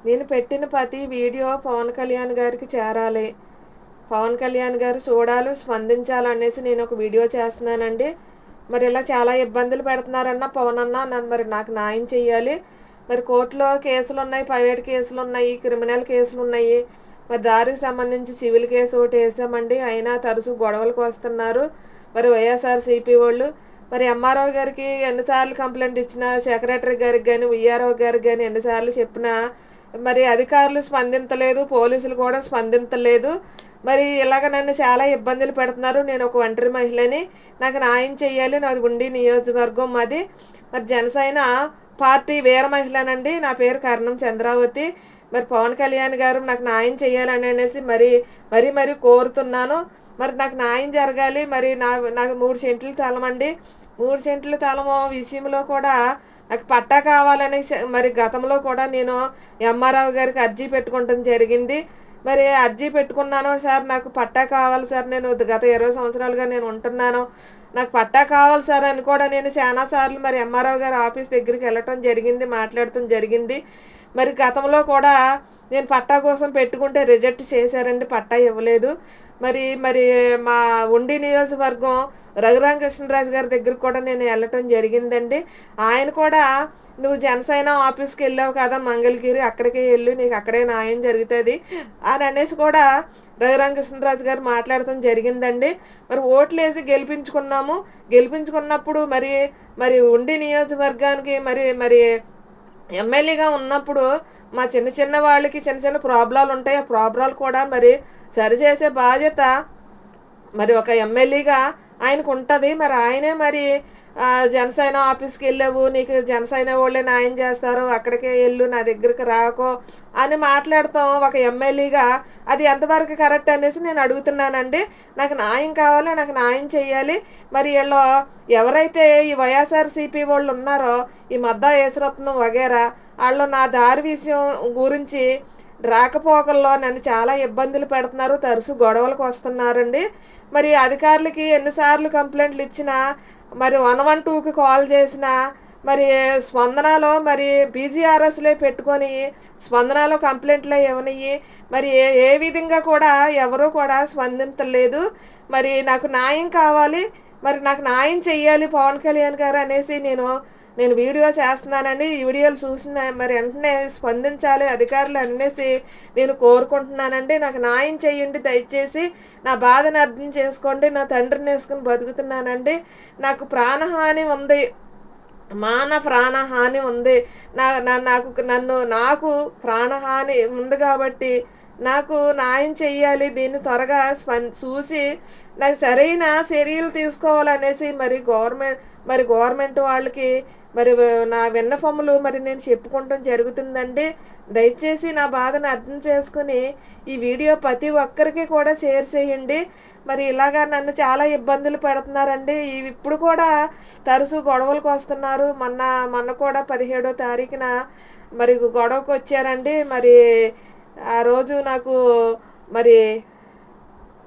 నేను పెట్టిన ప్రతి వీడియో పవన్ కళ్యాణ్ గారికి చేరాలి, పవన్ కళ్యాణ్ గారు చూడాలి, స్పందించాలనేసి నేను ఒక వీడియో చేస్తున్నానండి. మరి ఇలా చాలా ఇబ్బందులు పెడుతున్నారన్న పవన్ అన్న, నన్ను మరి నాకు న్యాయం చెయ్యాలి. మరి కోర్టులో కేసులు ఉన్నాయి, ప్రైవేట్ కేసులు ఉన్నాయి, క్రిమినల్ కేసులు ఉన్నాయి. మరి దారికి సంబంధించి సివిల్ కేసు ఒకటి వేసామండి. అయినా తరచూ గొడవలకు వస్తున్నారు మరి వైఎస్ఆర్సీపీ వాళ్ళు. మరి ఎంఆర్ఓ గారికి ఎన్నిసార్లు కంప్లైంట్ ఇచ్చినా, సెక్రటరీ గారికి కానీ విఆర్ఓ గారికి కానీ ఎన్నిసార్లు చెప్పినా మరి అధికారులు స్పందించలేదు, పోలీసులు కూడా స్పందించలేదు. మరి ఇలాగ నన్ను చాలా ఇబ్బందులు పెడుతున్నారు. నేను ఒక ఒంటరి మహిళని, నాకు న్యాయం చెయ్యాలి. నాది ఉండి నియోజకవర్గం మాది. మరి జనసేన పార్టీ వీర మహిళనండి. నా పేరు కర్ణం చంద్రావతి. మరి పవన్ కళ్యాణ్ గారు నాకు న్యాయం చేయాలని అనేసి మరీ కోరుతున్నాను. మరి నాకు న్యాయం జరగాలి. మరి నాకు 3 సెంట్లు స్థలమండి. 3 సెంట్ల స్థలము విషయంలో కూడా నాకు పట్టా కావాలని మరి గతంలో కూడా నేను ఎంఆర్ఓ గారికి అర్జీ పెట్టుకోవటం జరిగింది. మరి అర్జీ పెట్టుకున్నాను. సార్ నాకు పట్టా కావాలి సార్, నేను గత 20 సంవత్సరాలుగా నేను ఉంటున్నాను, నాకు పట్టా కావాలి సార్ అని కూడా నేను చాలాసార్లు మరి ఎంఆర్ఓ గారి ఆఫీస్ దగ్గరికి వెళ్ళటం జరిగింది, మాట్లాడటం జరిగింది. మరి గతంలో కూడా నేను పట్టా కోసం పెట్టుకుంటే రిజెక్ట్ చేశారండి, పట్టా ఇవ్వలేదు. మరి మరి మా ఉండి నియోజకవర్గం రఘురామకృష్ణరాజు గారి దగ్గరికి కూడా నేను వెళ్ళటం జరిగిందండి. ఆయన కూడా నువ్వు జనసేన ఆఫీస్కి వెళ్ళావు కదా మంగళగిరి, అక్కడికే వెళ్ళు, నీకు అక్కడే న్యాయం జరుగుతుంది అని అనేసి కూడా రఘురామకృష్ణరాజు గారు మాట్లాడటం జరిగిందండి. మరి ఓట్లు వేసి గెలిపించుకున్నాము. గెలిపించుకున్నప్పుడు మరి మరి ఉండి నియోజకవర్గానికి మరి మరి ఎమ్మెల్యేగా ఉన్నప్పుడు మా చిన్న వాళ్ళకి చిన్న ప్రాబ్లాలు ఉంటాయి. ఆ ప్రాబ్లాలు కూడా మరి సరిచేసే బాధ్యత మరి ఒక ఎమ్మెల్యేగా ఆయనకు ఉంటుంది. మరి ఆయనే మరి జనసేన ఆఫీస్కి వెళ్ళావు, నీకు జనసేన వాళ్ళే న్యాయం చేస్తారు, అక్కడికే వెళ్ళు, నా దగ్గరికి రాకో అని మాట్లాడతాం ఒక ఎమ్మెల్యేగా. అది ఎంతవరకు కరెక్ట్ అనేసి నేను అడుగుతున్నానండి. నాకు న్యాయం కావాలి, నాకు న్యాయం చేయాలి. మరి వీళ్ళు ఎవరైతే ఈ వైఎస్ఆర్సీపీ వాళ్ళు ఉన్నారో, ఈ మద్దా యేసరత్నం వగేరా, వాళ్ళు నా దారి విషయం గురించి రాకపోకల్లో నన్ను చాలా ఇబ్బందులు పెడుతున్నారు, తరచు గొడవలకు వస్తున్నారండి. మరి అధికారులకి ఎన్నిసార్లు కంప్లైంట్లు ఇచ్చినా, మరి 112కి కాల్ చేసినా, మరి స్పందనలో మరి బీజీఆర్ఎస్లే పెట్టుకొని స్పందనలో కంప్లైంట్లే ఇవ్వనివి. మరి ఏ విధంగా కూడా ఎవరూ కూడా స్పందించలేదు. మరి నాకు న్యాయం కావాలి, మరి నాకు న్యాయం చెయ్యాలి పవన్ కళ్యాణ్ గారు అనేసి నేను వీడియో చేస్తున్నానండి. ఈ వీడియోలు చూసిన మరి వెంటనే స్పందించాలి అధికారులు అనేసి నేను కోరుకుంటున్నానండి. నాకు న్యాయం చేయండి దయచేసి, నా బాధను అర్థం చేసుకోండి. నా తండ్రిని వేసుకుని బతుకుతున్నానండి, నాకు ప్రాణహాని ఉంది, ప్రాణహాని ఉంది. నాకు ప్రాణహాని ఉంది కాబట్టి నాకు న్యాయం చెయ్యాలి. దీన్ని త్వరగా చూసి నాకు సరైన చర్యలు తీసుకోవాలనేసి మరి గవర్నమెంట్ వాళ్ళకి మరి నా విన్నపములు మరి నేను చెప్పుకోవటం జరుగుతుందండి. దయచేసి నా బాధను అర్థం చేసుకుని ఈ వీడియో ప్రతి ఒక్కరికి కూడా షేర్ చేయండి. మరి ఇలాగా నన్ను చాలా ఇబ్బందులు పెడుతున్నారండి. ఇప్పుడు కూడా తరచూ గొడవలకు వస్తున్నారు. మొన్న కూడా 17వ తారీఖున మరి గొడవకు వచ్చారండి. మరి ఆ రోజు నాకు మరి